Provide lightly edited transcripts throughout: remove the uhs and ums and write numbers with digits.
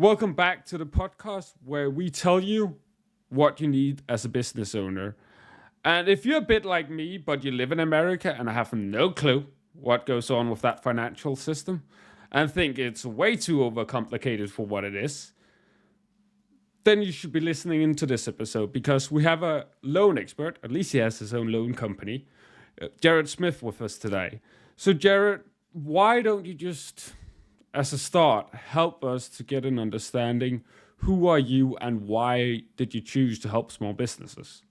Welcome back to the podcast where we tell you what you need as a business owner. And if you're a bit like me, but you live in America and have no clue what goes on with that financial system and think it's way too overcomplicated for what it is, then you should be listening into this episode because we have a loan expert, at least he has his own loan company, Jerrod Smith, with us today. So, Jerrod, why don't you just, as a start, help us to get an understanding who are you and why did you choose to help small businesses?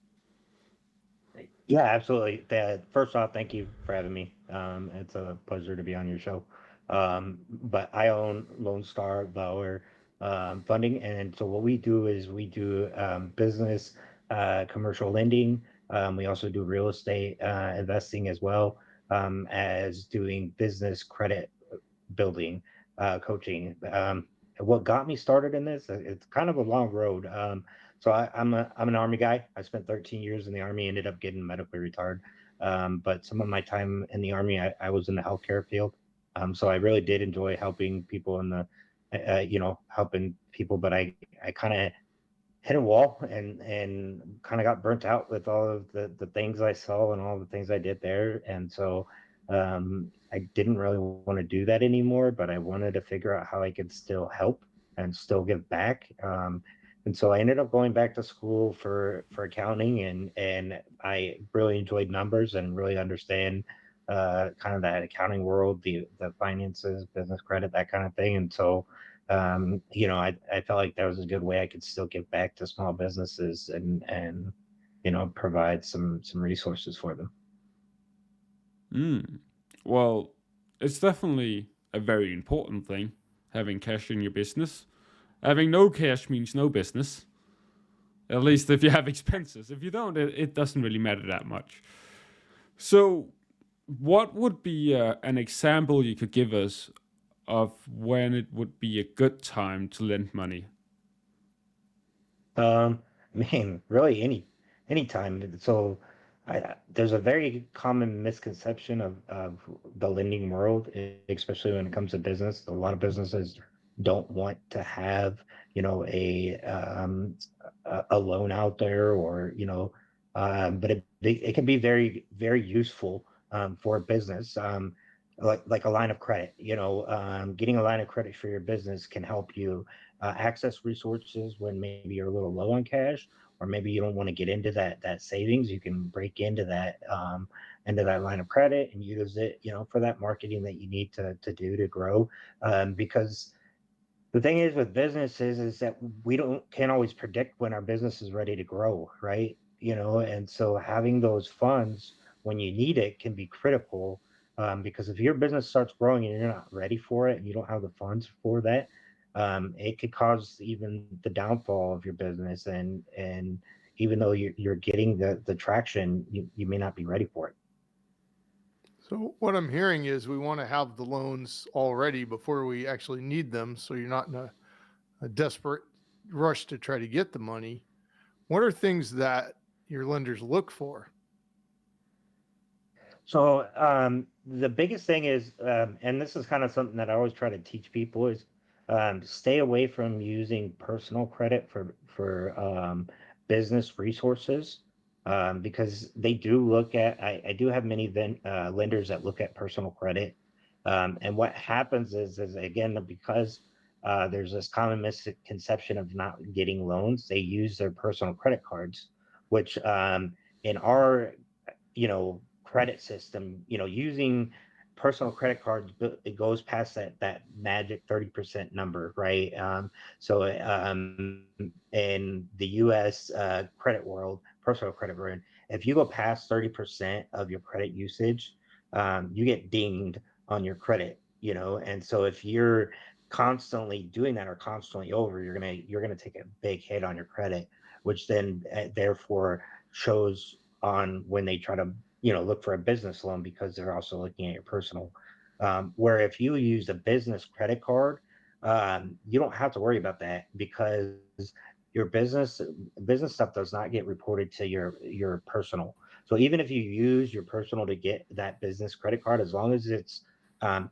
Yeah, absolutely. First off, thank you for having me. It's a pleasure to be on your show. But I own Lone Star Bauer Funding, and so what we do is we do business, commercial lending. We also do real estate investing as well as doing business credit building, coaching. What got me started in this? It's kind of a long road. I'm an army guy. I spent 13 years in the army. Ended up getting medically retired. But some of my time in the army, I was in the healthcare field. So I really did enjoy helping people in the, helping people. But I kind of hit a wall and kind of got burnt out with all of the things I saw and all the things I did there. And so I didn't really want to do that anymore, but I wanted to figure out how I could still help and still give back. And so I ended up going back to school for accounting, and I really enjoyed numbers and really understand kind of that accounting world, the finances, business credit, that kind of thing. And so I felt like that was a good way I could still give back to small businesses and provide some resources for them. Well, it's definitely a very important thing, having cash in your business. Having no cash means no business, at least if you have expenses. If you don't, it doesn't really matter that much. So, what would be an example you could give us of when it would be a good time to lend money? I mean, really any time. So there's a very common misconception of the lending world, especially when it comes to business. A lot of businesses don't want to have, a loan out there, or but it can be very useful for a business. Like a line of credit, getting a line of credit for your business can help you access resources when maybe you're a little low on cash, or maybe you don't want to get into that savings. You can break into that line of credit and use it, for that marketing that you need to do to grow. Because the thing is with businesses is that we don't can't always predict when our business is ready to grow, right? And so having those funds when you need it can be critical. Because if your business starts growing and you're not ready for it and you don't have the funds for that, it could cause even the downfall of your business. And even though you're getting the traction, you may not be ready for it. So what I'm hearing is we want to have the loans already before we actually need them, so you're not in a desperate rush to try to get the money. What are things that your lenders look for? So the biggest thing is, and this is kind of something that I always try to teach people, is stay away from using personal credit for business resources, because they do look at. I do have many lenders that look at personal credit, and what happens is again, because there's this common misconception of not getting loans, they use their personal credit cards, which in our credit system, using personal credit cards, it goes past that magic 30% number, right? So in the US credit world, personal credit world, if you go past 30% of your credit usage, you get dinged on your credit, and so if you're constantly doing that or constantly over, you're gonna take a big hit on your credit, which then therefore shows on when they try to look for a business loan, because they're also looking at your personal. Where if you use a business credit card, you don't have to worry about that, because your business stuff does not get reported to your personal. So even if you use your personal to get that business credit card, as long as it's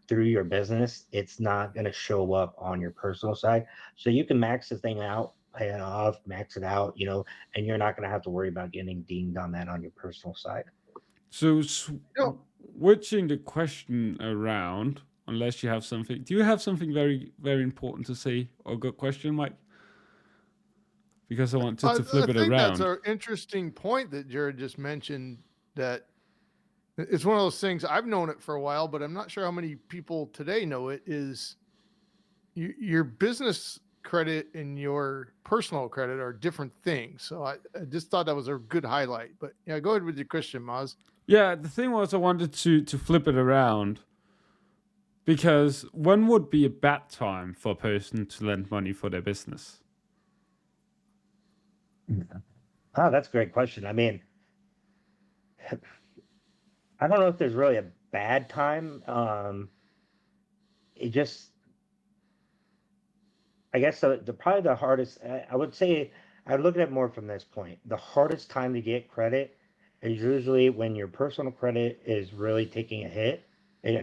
through your business, it's not going to show up on your personal side. So you can max the thing out, pay it off, max it out, and you're not going to have to worry about getting dinged on that on your personal side. So No, switching the question around, unless you have something. Do you have something very very important to say or good question, Mike? Because I wanted to I flip it think that's around. an interesting point that Jerrod just mentioned. That it's one of those things. I've known it for a while, but I'm not sure how many people today know it. Is your business credit and your personal credit are different things. So I just thought that was a good highlight. But yeah, go ahead with your question, Maz. Yeah, the thing was I wanted to flip it around because when would be a bad time for a person to lend money for their business? Oh, that's a great question. I mean, I don't know if there's really a bad time. It just, I guess the probably the hardest. I would say I look at it more from this point. The hardest time to get credit is usually when your personal credit is really taking a hit,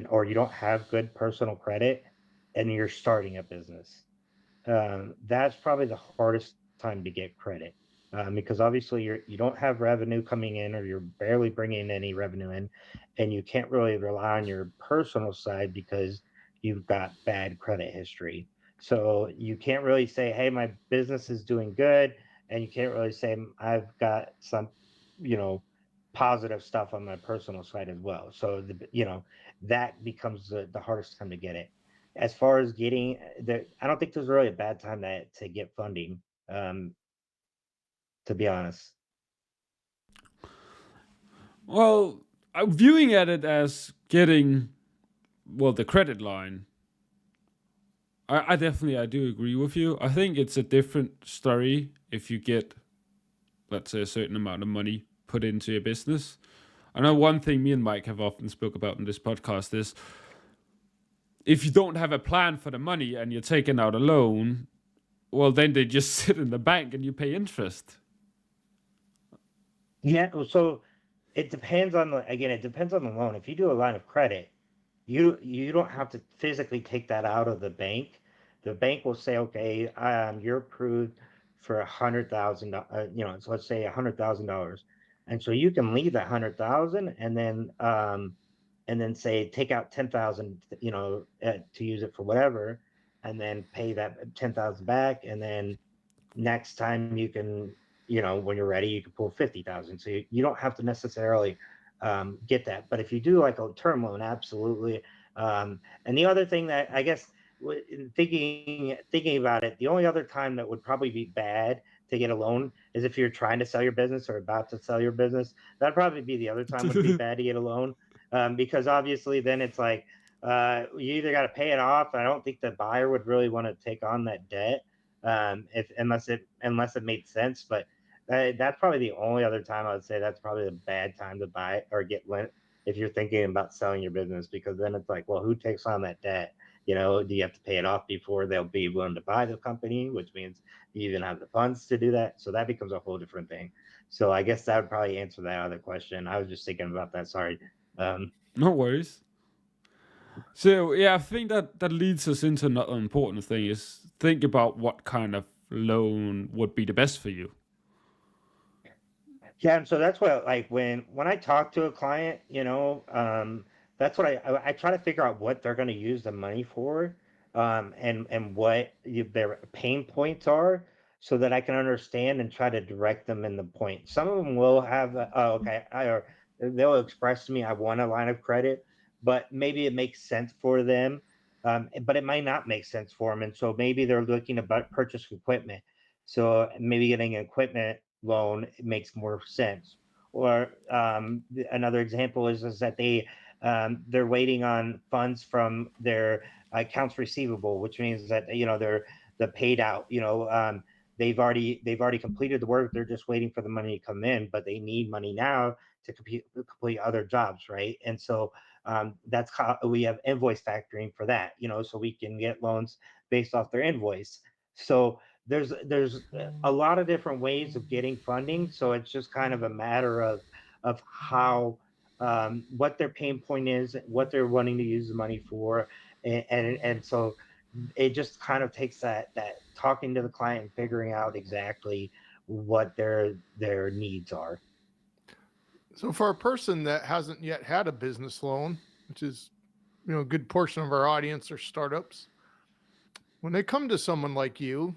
or you don't have good personal credit, and you're starting a business. That's probably the hardest time to get credit, because obviously you don't have revenue coming in, or you're barely bringing any revenue in, and you can't really rely on your personal side because you've got bad credit history. So you can't really say, "Hey, my business is doing good," and you can't really say, "I've got some, you know, positive stuff on my personal side as well." So that becomes the hardest time to get it. As far as getting the, I don't think there's really a bad time to get funding. Um, to be honest. Well, I'm viewing at it as getting the credit line. I definitely I do agree with you. I think it's a different story if you get, let's say, a certain amount of money put into your business. I know one thing me and Mike have often spoke about in this podcast is if you don't have a plan for the money and you're taking out a loan, well then they just sit in the bank and you pay interest. Yeah, so it depends on the, again, it depends on the loan. If you do a line of credit, you don't have to physically take that out of the bank. The bank will say, okay, you're approved for 100,000, so let's say $100,000, and so you can leave that 100,000, and then say take out 10,000, to use it for whatever, and then pay that 10,000 back, and then next time you can, when you're ready, you can pull 50,000. So you don't have to necessarily get that. But if you do like a term loan, absolutely. And the other thing that I guess, thinking about it, the only other time that would probably be bad to get a loan is if you're trying to sell your business or about to sell your business. That'd probably be the other time would be bad to get a loan, because obviously then it's like, you either got to pay it off. I don't think the buyer would really want to take on that debt, if unless it made sense. But that's probably the only other time I would say that's probably a bad time to buy or get lent if you're thinking about selling your business, because then it's like, well, who takes on that debt? Do you have to pay it off before they'll be willing to buy the company, which means you even have the funds to do that. So that becomes a whole different thing. So I guess that would probably answer that other question. I was just thinking about that. Sorry. No worries. So yeah, I think that leads us into another important thing is think about what kind of loan would be the best for you. Yeah, and so that's what, like, when I talk to a client, that's what I try to figure out what they're going to use the money for, and what their pain points are, so that I can understand and try to direct them in the point. Some of them will have, oh, okay, or they'll express to me, I want a line of credit, but maybe it makes sense for them, but it might not make sense for them, and so maybe they're looking to purchase equipment. So maybe getting an equipment loan makes more sense. Or another example is that they're waiting on funds from their accounts receivable, which means that they're paid out. They've already completed the work. They're just waiting for the money to come in, but they need money now to complete other jobs, right? And so that's how we have invoice factoring for that. So we can get loans based off their invoice. So there's a lot of different ways of getting funding. So it's just kind of a matter of how what their pain point is, what they're wanting to use the money for, and so it just kind of takes that talking to the client and figuring out exactly what their needs are. So for a person that hasn't yet had a business loan, which is, a good portion of our audience are startups, when they come to someone like you,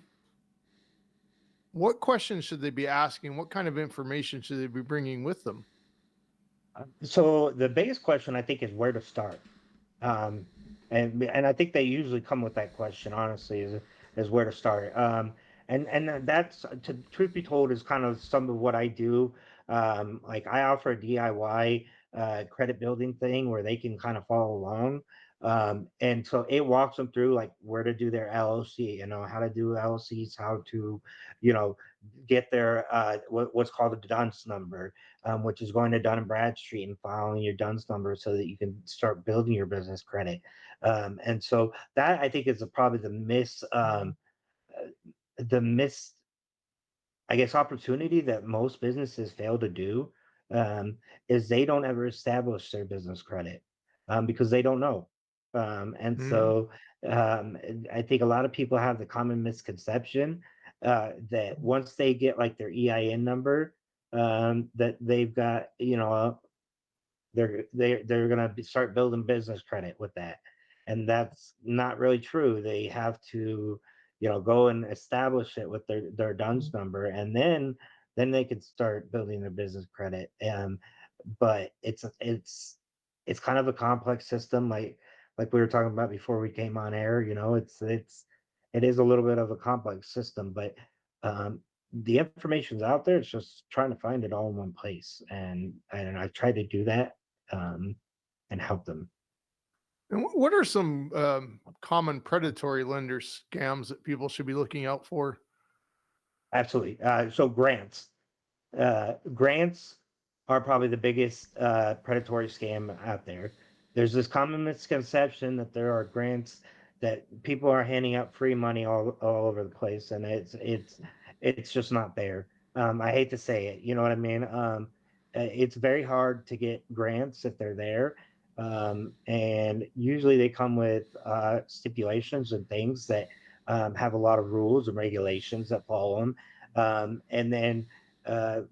what questions should they be asking? What kind of information should they be bringing with them? So the biggest question I think is where to start. Um, and I think they usually come with that question. Honestly, is where to start. And that's to truth be told is kind of some of what I do. Like I offer a DIY credit building thing where they can kind of follow along. And so it walks them through like where to do their LLC, how to do LLCs, how to, you know, get their what's called a DUNS number, which is going to Dun and Bradstreet and filing your DUNS number so that you can start building your business credit. And so that I think is probably the miss, I guess, opportunity that most businesses fail to do, um, is they don't ever establish their business credit, because they don't know. And Mm. so I think a lot of people have the common misconception that once they get like their EIN number, that they've got, they're gonna start building business credit with that, and that's not really true. They have to, go and establish it with their DUNS number, and then they could start building their business credit. But it's kind of a complex system, like we were talking about before we came on air. It is a little bit of a complex system, but um, the information's out there. It's just trying to find it all in one place, and I try to do that, um, and help them. And what are some common predatory lender scams that people should be looking out for? Absolutely. So grants are probably the biggest predatory scam out there. There's this common misconception that there are grants that people are handing out free money all over the place, and it's just not there. I hate to say it, you know what I mean. It's very hard to get grants if they're there, and usually they come with stipulations and things that have a lot of rules and regulations that follow them, and then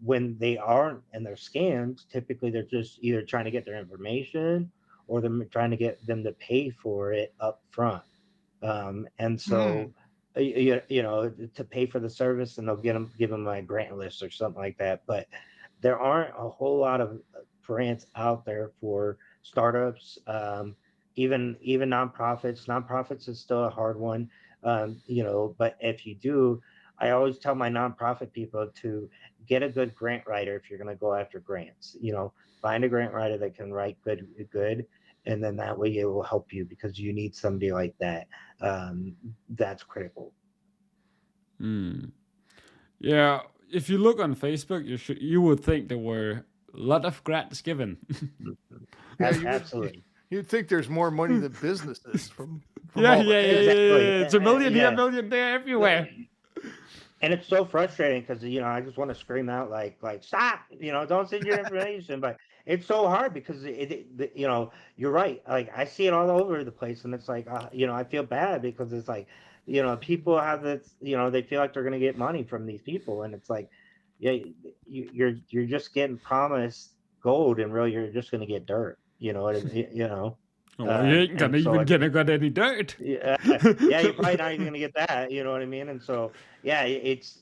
when they aren't and they're scammed, typically they're just either trying to get their information or they're trying to get them to pay for it up front. And so, Mm. to pay for the service, and they'll give them like grant list or something like that. But there aren't a whole lot of grants out there for startups, even nonprofits. Nonprofits is still a hard one, but if you do, I always tell my nonprofit people to get a good grant writer if you're going to go after grants. Find a grant writer that can write good, and then that way it will help you because you need somebody like that. That's critical. Hmm. Yeah, if you look on Facebook, you would think there were a lot of grants given. Yeah, Absolutely. you'd think there's more money than businesses from Yeah, all the yeah, yeah, yeah, ads. yeah, Exactly. yeah. It's a million here, a Yeah. million there, everywhere. And it's so frustrating because I just want to scream out like stop, don't send your information. But it's so hard because you're right. Like I see it all over the place, and it's like I feel bad because it's like people have this, they feel like they're gonna get money from these people, and it's like, yeah, you're just getting promised gold, and really you're just gonna get dirt. You know what I mean? Oh, you ain't And gonna so even gonna got any dirt. yeah, yeah, you're probably not even gonna get that. You know what I mean? And so, yeah,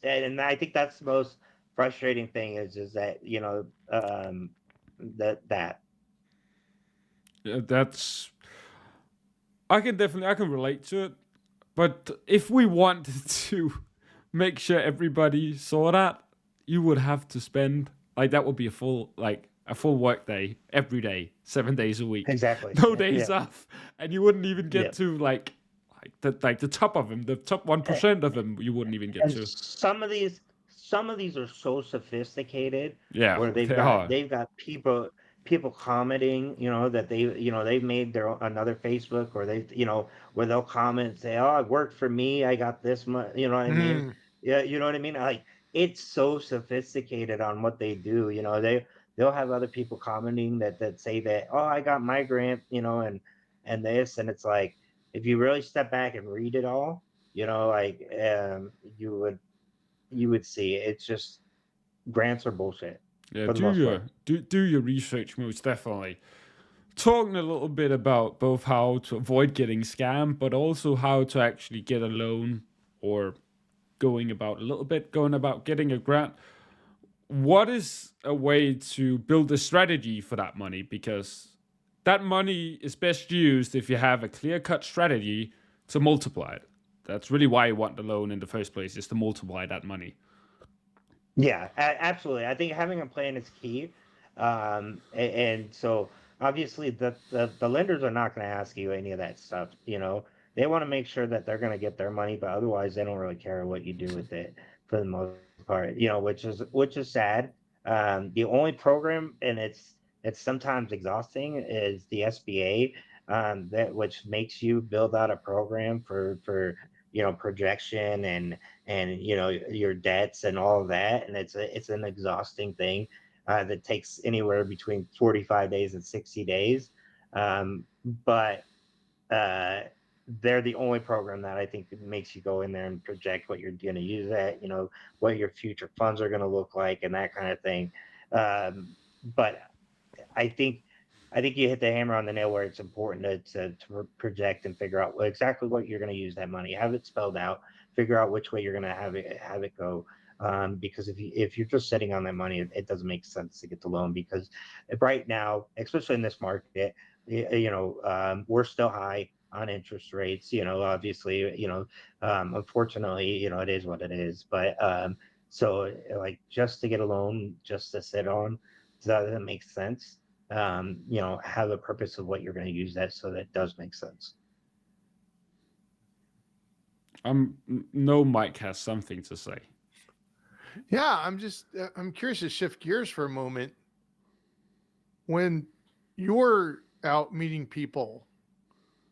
and I think that's the most frustrating thing is that that Yeah, that's. I can relate to it. But if we wanted to make sure everybody saw that, you would have to spend like that would be a full work day every day, 7 days a week, exactly. no days Yeah, off, and you wouldn't even yeah. get to the top of them, the top 1% of them. You wouldn't even get And to. some of these are so sophisticated Yeah, where they've they got are. they've got people commenting, that they've made another Facebook, or where they'll comment and say, oh, it worked for me, I got this much, you know what I mean? Mm. Yeah, you know what I mean? Like, it's so sophisticated on what they do. they'll have other people commenting that say that, oh, I got my grant, and this, and it's like, if you really step back and read it all, like, you would see it's just grants are bullshit Yeah, for the do most your part. do your research most definitely. Talking a little bit about both how to avoid getting scammed, but also how to actually get a loan or going about getting a grant. What is a way to build a strategy for that money? Because that money is best used if you have a clear cut strategy to multiply it. That's really why you want the loan in the first place, is to multiply that money. Yeah, absolutely. I think having a plan is key. And so obviously the lenders are not going to ask you any of that stuff. They want to make sure that they're going to get their money, but otherwise they don't really care what you do with it for the most part. Which is sad. The only program, and it's sometimes exhausting, is the SBA. That which makes you build out a program for projection and your debts and all of that, and it's an exhausting thing that takes anywhere between 45 days and 60 days. But uh, they're the only program that I think makes you go in there and project what you're going to use that, what your future funds are going to look like, and that kind of thing. But I think I think you hit the hammer on the nail where it's important to project and figure out exactly what you're going to use that money. Have it spelled out. Figure out which way you're going to have it go. Because if you're just sitting on that money, it doesn't make sense to get the loan because right now, especially in this market, we're still high on interest rates. Obviously, unfortunately, it is what it is. But so like just to get a loan, just to sit on, doesn't make sense. Have a purpose of what you're going to use that so that does make sense. No, Mike has something to say. Yeah, I'm curious to shift gears for a moment. When you're out meeting people,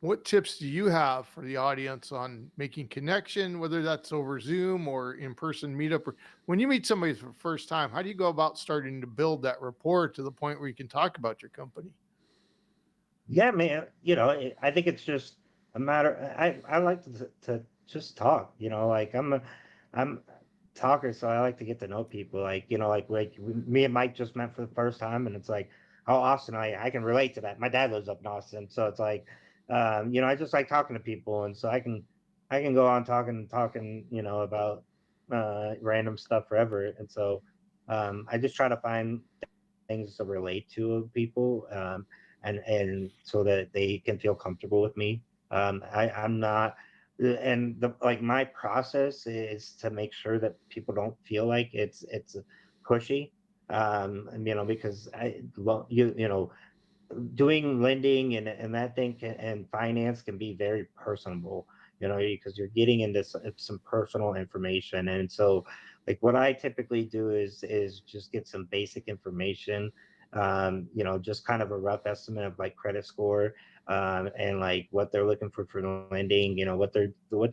what tips do you have for the audience on making connection, whether that's over Zoom or in person meetup? Or when you meet somebody for the first time, how do you go about starting to build that rapport to the point where you can talk about your company? Yeah, man. I think it's just a matter. I like to just talk. Like I'm a talker, so I like to get to know people. Like me and Mike just met for the first time, and it's like, oh, Austin, I can relate to that. My dad lives up in Austin, so it's like, I just like talking to people, and so I can go on talking, about random stuff forever, and so I just try to find things to relate to people. And so that they can feel comfortable with me. I'm not, and like my process is to make sure that people don't feel like it's pushy. Because doing lending and that thing and finance can be very personable, because you're getting into some personal information. And so like what I typically do is just get some basic information, just kind of a rough estimate of like credit score, and like what they're looking for lending, what their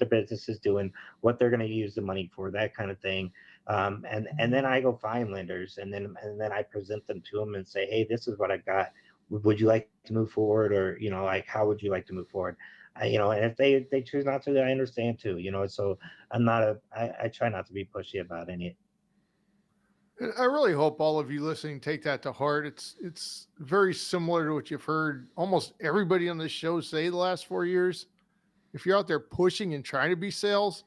business is doing, what they're going to use the money for, that kind of thing. And then I go find lenders, and then I present them to them and say, hey, this is what I got. Would you like to move forward, or like how would you like to move forward? And if they choose not to, I understand too. So I try not to be pushy about any. And I really hope all of you listening take that to heart. It's very similar to what you've heard almost everybody on this show say the last 4 years. If you're out there pushing and trying to be sales,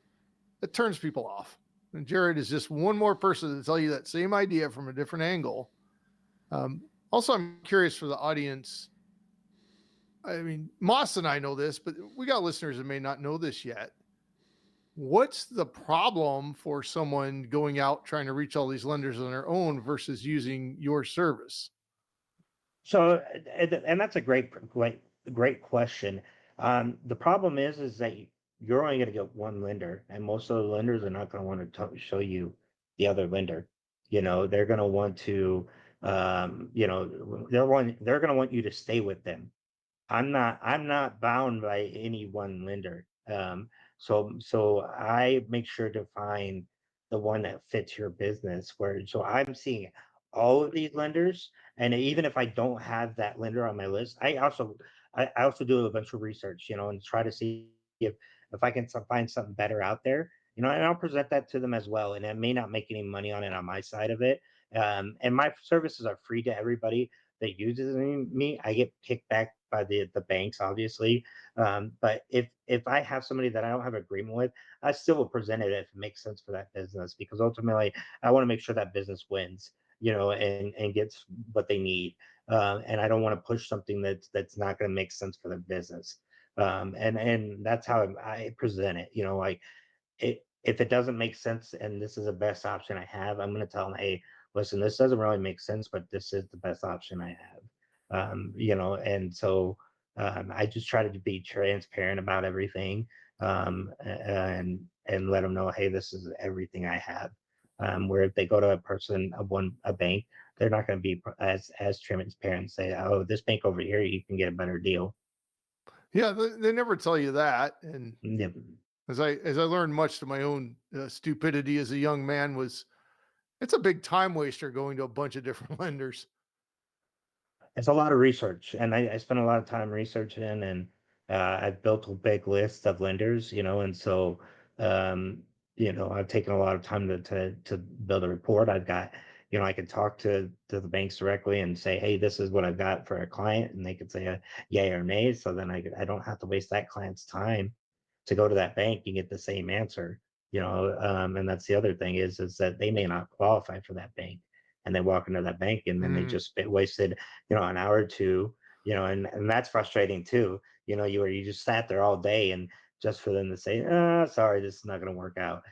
it turns people off. And Jerrod is just one more person to tell you that same idea from a different angle. Also, I'm curious for the audience. I mean, Moss and I know this, but we got listeners that may not know this yet. What's the problem for someone going out trying to reach all these lenders on their own versus using your service? So, and that's a great question. The problem is that you're only going to get one lender, and most of the lenders are not going to want to show you the other lender. They're going to want to, they're going to want you to stay with them. I'm not bound by any one lender. So I make sure to find the one that fits your business. So I'm seeing all of these lenders, and even if I don't have that lender on my list, I also do a bunch of research, and try to see if I can find something better out there, and I'll present that to them as well. And I may not make any money on it on my side of it. And my services are free to everybody that uses me. I get kicked back by the banks, obviously. But if I have somebody that I don't have agreement with, I still will present it if it makes sense for that business, because ultimately I want to make sure that business wins, and gets what they need. And I don't want to push something that's not going to make sense for the business. And that's how I present it. Like, if it doesn't make sense and this is the best option I have, I'm going to tell them, hey, listen, this doesn't really make sense, but this is the best option I have. And so I just try to be transparent about everything, and let them know, hey, this is everything I have. Where if they go to a bank, they're not going to be as transparent and say, oh, this bank over here, you can get a better deal. Yeah, they never tell you that. And Yep. as I learned much to my own stupidity as a young man, it's a big time waster going to a bunch of different lenders. It's a lot of research, and I spend a lot of time researching, and I've built a big list of lenders, and so um, I've taken a lot of time to build a report. I've got, I can talk to the banks directly and say, hey, this is what I've got for a client, and they could say a yay or nay. So then I don't have to waste that client's time to go to that bank and get the same answer. And that's the other thing is that they may not qualify for that bank, and they walk into that bank and then they Mm. just wasted an hour or two, and that's frustrating too. You just sat there all day, and just for them to say, sorry, this is not going to work out.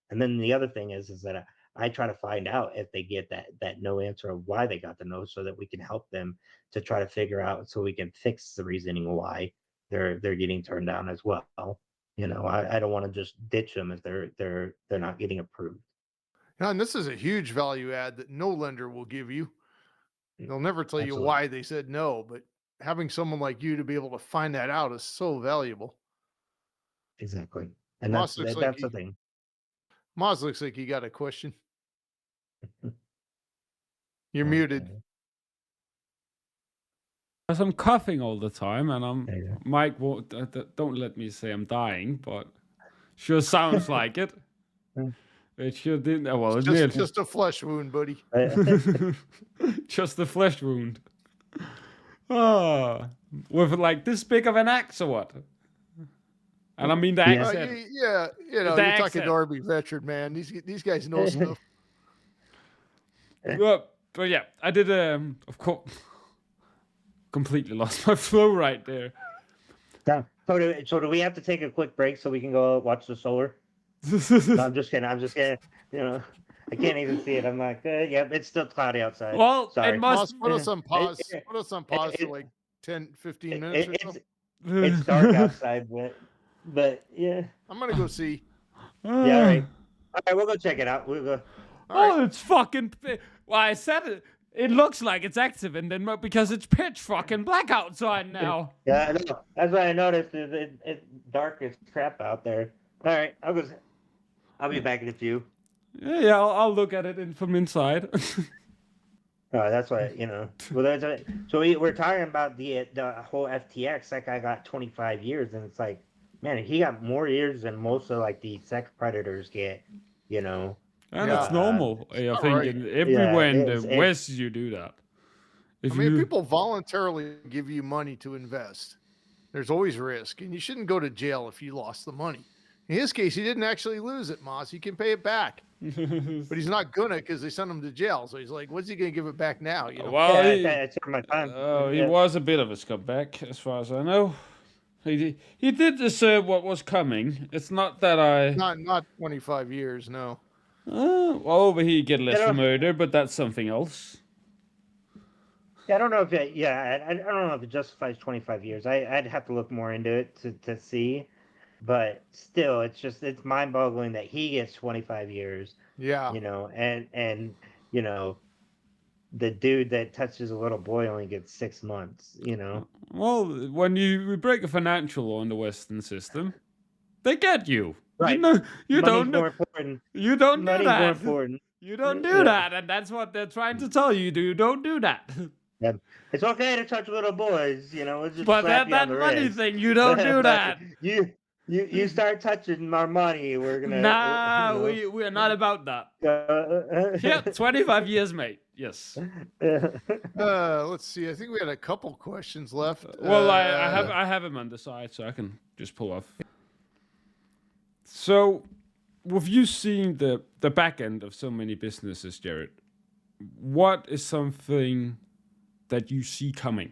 And then the other thing is that I try to find out if they get that no answer of why they got the no, so that we can help them to try to figure out, so we can fix the reasoning why they're getting turned down as well. I don't want to just ditch them if they're not getting approved. Yeah, and this is a huge value add that no lender will give you. They'll never tell you Absolutely. why they said no, but having someone like you to be able to find that out is so valuable. Exactly. And that's Moss looks like that's the thing. Moz looks like you got a question. You're muted. Okay. Because I'm coughing all the time, and There you go. Mike won't. Don't let me say I'm dying, but sure sounds like it. It sure didn't. Well, it Just did. just a flesh wound, buddy. Just the flesh wound. Ah, with like this big of an axe or what? And I mean the Yeah. accent. Yeah, The you're talking accent. to Army veteran, man. These guys know stuff. But yeah, I did. Of course, completely lost my flow right there. So do we have to take a quick break so we can go watch the solar? No, I'm just kidding. I'm just kidding. I can't even see it. I'm like, yeah, it's still cloudy outside. Well, Sorry. it must. Moss, put us on pause. It- Put us on pause for it- like 10, 15 minutes or it's so. it's dark outside, but yeah. I'm gonna go see. Yeah, all right. All right, we'll go check it out. We'll go. Oh, it's fucking. Well, I said it. It looks like it's active, and then because it's pitch fucking black outside now. Yeah, I know. That's what I noticed. It's dark as crap out there. All right, I'll be back in a few. Yeah, I'll look at it from inside. That's what Well, so we're talking about the whole FTX. That guy got 25 years, and it's like, man, he got more years than most of like the sex predators get. You know, And Yeah. it's normal. I not think right. everywhere in it is. the West you do that. I mean, if people voluntarily give you money to invest, there's always risk, and you shouldn't go to jail if you lost the money. In his case, he didn't actually lose it, Moss. He can pay it back, but he's not gonna because they sent him to jail. So he's like, "What's he gonna give it back now?" Well, I took my time. he was a bit of a scumbag, as far as I know. He did deserve what was coming. It's not that I. Not 25 years, no. Well, over here you get less for murder, but that's something else. Yeah, I don't know if I don't know if it justifies 25 years. I'd have to look more into it to see, but still, it's mind-boggling that he gets 25 years. Yeah. And the dude that touches a little boy only gets 6 months. Well, when you break a financial law in the Western system, they get you. Right. You Money's don't know. more important. You don't know Money's more that. important. You don't do that, and that's what they're trying to tell you. You don't do that. Yeah. It's okay to touch little boys, we'll just But slap you on that the money wrist. thing, you don't do But that. you start touching our money, we're gonna, Nah, we are not about that. Yeah, 25 years, mate. Yes. Let's see. I think we had a couple questions left. Well, I have him on the side, so I can just pull off. So, with you seeing the back end of so many businesses, Jerrod, what is something that you see coming?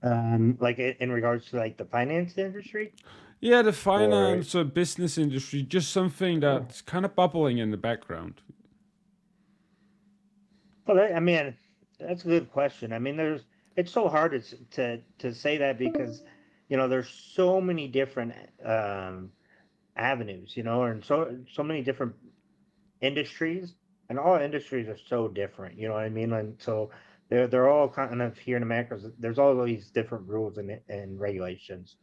like in regards to like the finance industry. Yeah, the finance or business industry, just something that's kind of bubbling in the background. Well, I mean, that's a good question. I mean, it's so hard to say that because there's so many different avenues, and so many different industries, and all industries are so different. You know what I mean? And so they're all kind of here in America. There's all these different rules and regulations.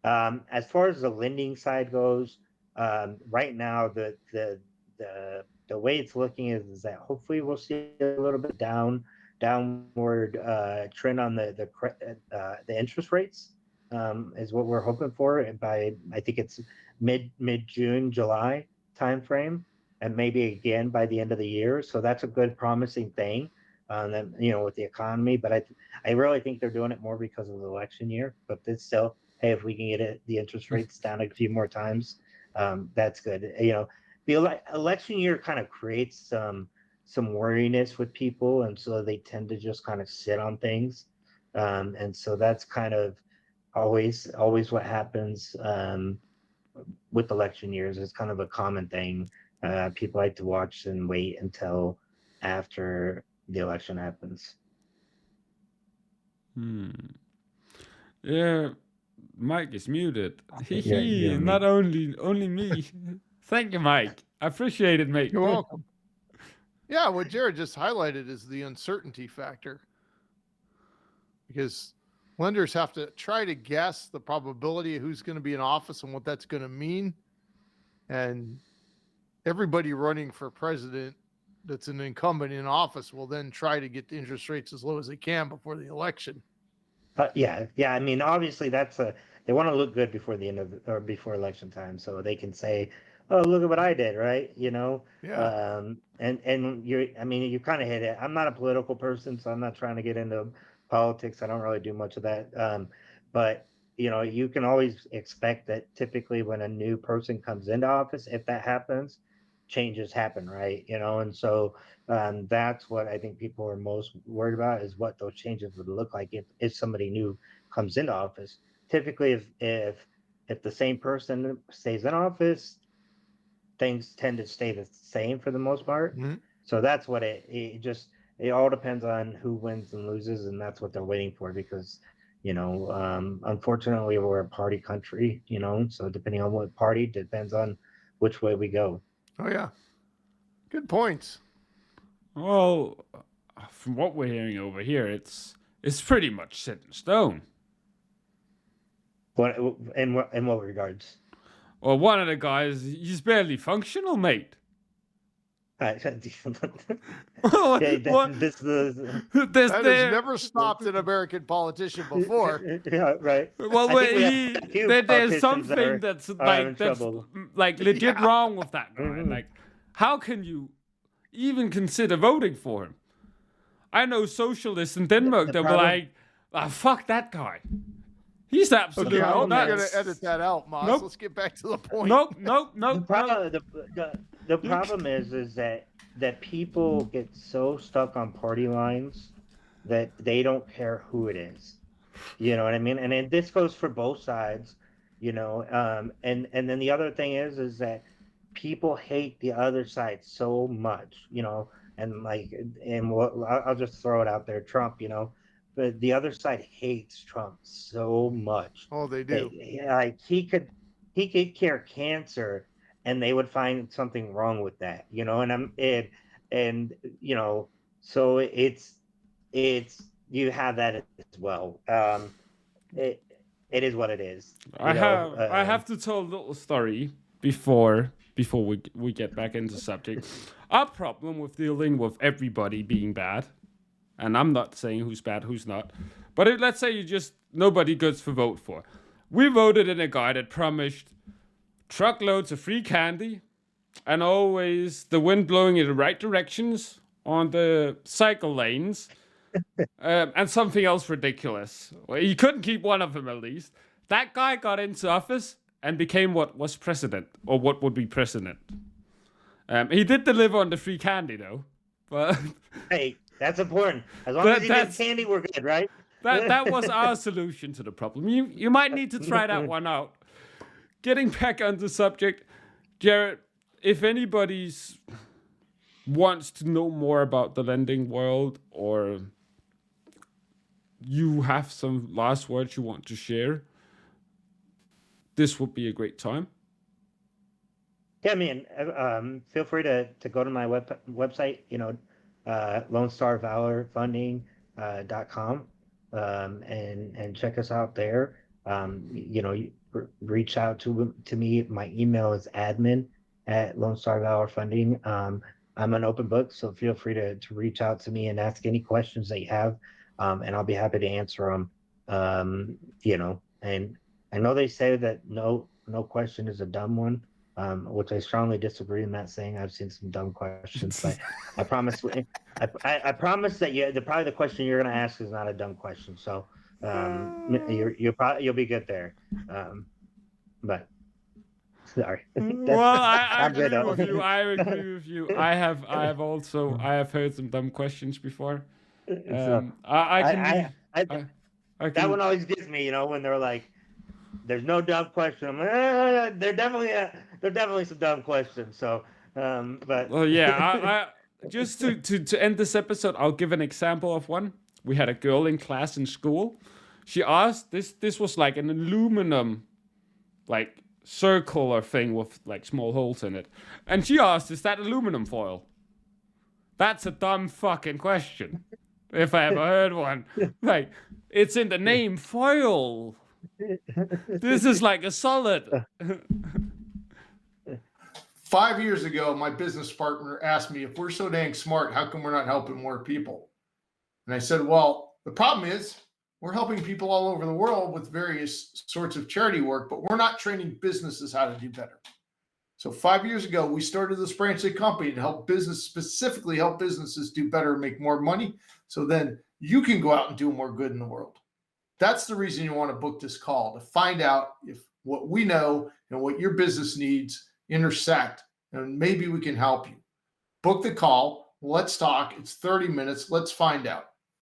As far as the lending side goes, right now the way it's looking is that hopefully we'll see a little bit downward trend on the interest rates, is what we're hoping for by, I think it's mid June, July timeframe, and maybe again by the end of the year. So that's a good promising thing. Then with the economy, but I really think they're doing it more because of the election year. But it's still, hey, if we can get the interest rates down a few more times, that's good. The election year kind of creates some worriness with people, and so they tend to just kind of sit on things, and so that's kind of always what happens with election years. It's kind of a common thing. People like to watch and wait until after the election happens. Yeah, Mike is muted. Yeah, Hee, not only me. Thank you, Mike. I appreciate it, mate. You're welcome. Yeah, what Jerrod just highlighted is the uncertainty factor, because lenders have to try to guess the probability of who's going to be in office and what that's going to mean. And everybody running for president that's an incumbent in office will then try to get the interest rates as low as they can before the election. Yeah. I mean, obviously, they want to look good before the end of or before election time, so they can say, "Oh, look at what I did," right? Yeah. And I mean, you kind of hit it. I'm not a political person, so I'm not trying to get into politics. I don't really do much of that. But you can always expect that typically when a new person comes into office, if that happens, changes happen, right? And so that's what I think people are most worried about, is what those changes would look like if somebody new comes into office. Typically, if the same person stays in office, things tend to stay the same for the most part. Mm-hmm. So that's what it all depends on who wins and loses, and that's what they're waiting for, because unfortunately we're a party country, so depending on what party depends on which way we go. Oh, yeah. Good points. Well, from what we're hearing over here, it's pretty much set in stone. What in what regards? Well, one of the guys, he's barely functional, mate. Yeah, What? this is There's That has never stopped an American politician before. yeah, right. Well, I think we have a few there's politicians something that that's are in that's trouble. like legit Yeah. wrong with that guy. Mhm. Like, how can you even consider voting for him? I know socialists in Denmark The that were problem- like, fuck that guy. He's absolutely Okay, I'm problem going nuts. to edit that out, Moss. Nope. Let's get back to the point. Nope. The problem is that people get so stuck on party lines that they don't care who it is. You know what I mean? And this goes for both sides. And then the other thing is that people hate the other side so much. And like, and I'll just throw it out there, Trump. But the other side hates Trump so much. Oh, they do. Like he could cure cancer, and they would find something wrong with that. And so it's you have that as well. It is what it is. I have to tell a little story before before we get back into subject. Our problem with dealing with everybody being bad, and I'm not saying who's bad, who's not, but let's say you just nobody good to vote for. We voted in a guy that promised truckloads of free candy and always the wind blowing in the right directions on the cycle lanes, and something else ridiculous. Well, you couldn't keep one of them at least. That guy got into office and became what was president, or what would be president. He did deliver on the free candy though, but Hey, that's important. As long as he gets candy, we're good, right? that was our solution to the problem. You might need to try that one out. Getting back on the subject, Jarrod, if anybody wants to know more about the lending world, or you have some last words you want to share, this would be a great time. Yeah, feel free to go to my website, LoneStarValorFunding.com, and check us out there. Reach out to me. My email is admin@LoneStarValorFunding. I'm an open book, so feel free to reach out to me and ask any questions that you have, and I'll be happy to answer them. And I know they say that no question is a dumb one, which I strongly disagree in that saying. I've seen some dumb questions, but I promise I promise that probably the question you're going to ask is not a dumb question. So you'll be good there. But sorry. Well, I agree with you. I agree with you. I have heard some dumb questions before. That one always gets me, when they're like, "There's no dumb question." I'm like, they're definitely some dumb questions. So, but well, yeah. I just to end this episode, I'll give an example of one. We had a girl in class in school. She asked this was like an aluminum, like circular thing with like small holes in it, and she asked, "Is that aluminum foil?" That's a dumb fucking question, if I ever heard one. Like, it's in the name, foil. This is like a solid. 5 years ago, my business partner asked me, if we're so dang smart, how come we're not helping more people? And I said, well, the problem is we're helping people all over the world with various sorts of charity work, but we're not training businesses how to do better. So 5 years ago, we started this branch of the company to specifically help businesses do better and make more money. So then you can go out and do more good in the world. That's the reason you want to book this call, to find out if what we know and what your business needs intersect, and maybe we can help you. Book the call. Let's talk. It's 30 minutes. Let's find out.